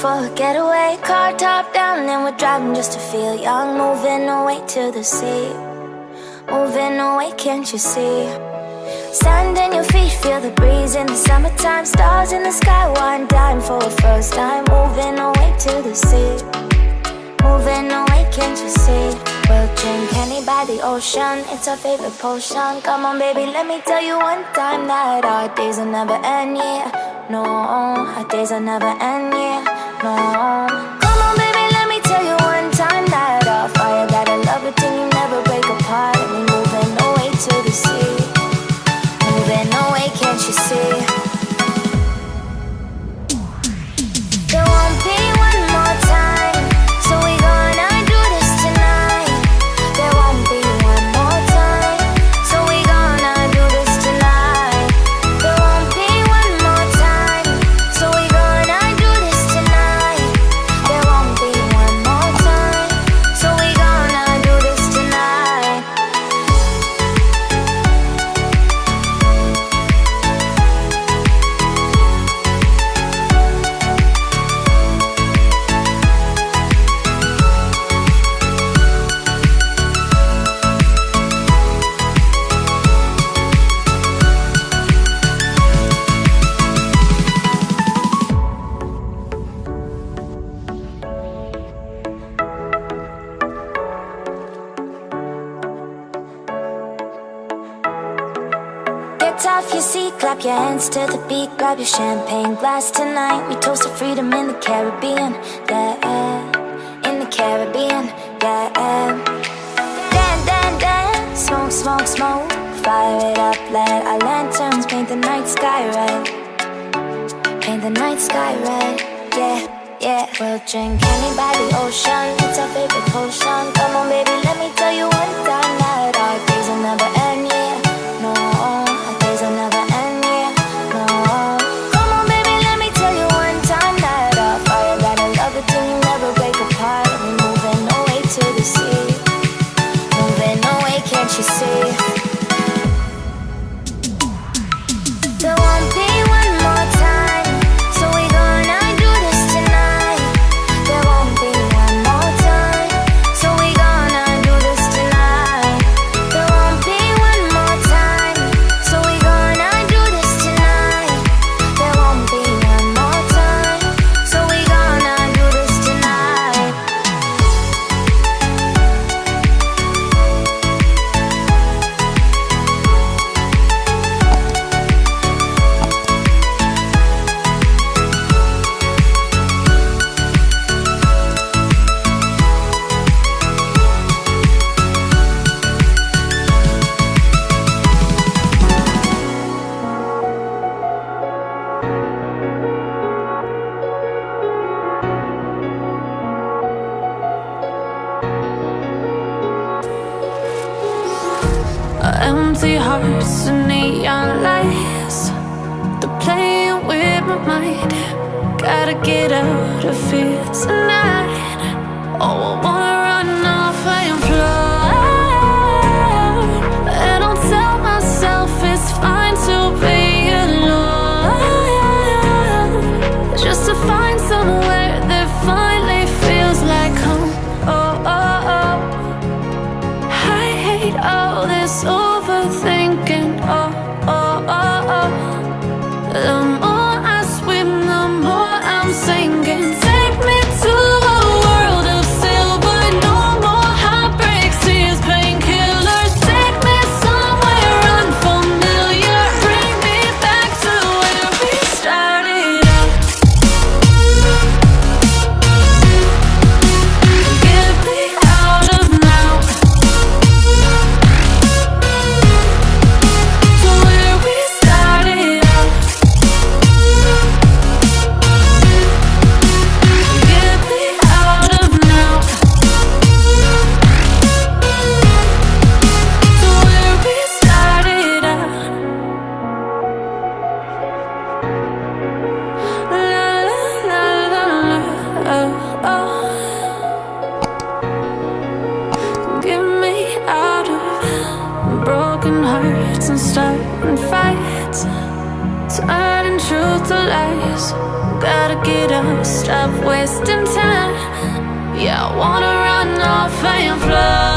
for a getaway. Car top down and we're driving just to feel young. Moving away to the sea, moving away, can't you see? Stand on your feet, feel the breeze in the summertime. Stars in the sky, one dime for a first time. Moving away to the sea, moving away, can't you see? We'll drink Henny by the ocean, it's our favorite potion. Come on baby, let me tell you one time that our days will never end, yeah. No, our days will never end, yeah. No. Come on baby, let me tell you one time that our fire got a love it till you never break apart. And we moving away to the sea, moving away, can't you see? There won't be one more time, so we gonna do this tonight. There won't be one more time, so we gonna do this tonight. There won't be one more time, so we gonna do this tonight. There won't be one more time, so we gonna do this tonight. Get off your seat, clap your hands to the beat. Grab your champagne glass tonight. We toast to freedom in the Caribbean, yeah. In the Caribbean, yeah. Dance, dance, dance, smoke, smoke, smoke. Fire it up, let our lanterns paint the night sky red. Paint the night sky red, yeah, yeah. We'll drink Henny by the ocean, it's our favorite potion. Come on baby, let me tell you one time that our days will never end, yeah. No, our days will never end, yeah. No. Come on baby, let me tell you one time that our fire got a love it till you never break apart. And we moving away to the sea, moving away, can't you see? There won't be one more time, so we gonna do this tonight. There won't be one more time, so we gonna do this tonight. There won't be one more time, so we gonna do this tonight. There won't be one more time, so we gonna do this tonight. Empty hearts and neon lights, they're playing with my mind. Gotta get out of here tonight. Oh, I wanna run off and fly, and I'll tell myself it's fine to be alone, just to find somewhere that finally feels like home. Oh, oh, oh. I hate all this overthinking. Oh, oh, oh, oh. The more I swim, the more I'm sinking. Take me to a world of silver. No more heartbreaks, tears, painkillers. Take me somewhere unfamiliar. Bring me back to where we started out. Get me out of now, to where we started out. Get me out of now, to where we started out. La la la la la, oh, oh. Get me out of broken hearts and starting fights, turning truth to lies. gotta get up, stop wasting time. Yeah, I wanna run off and fly.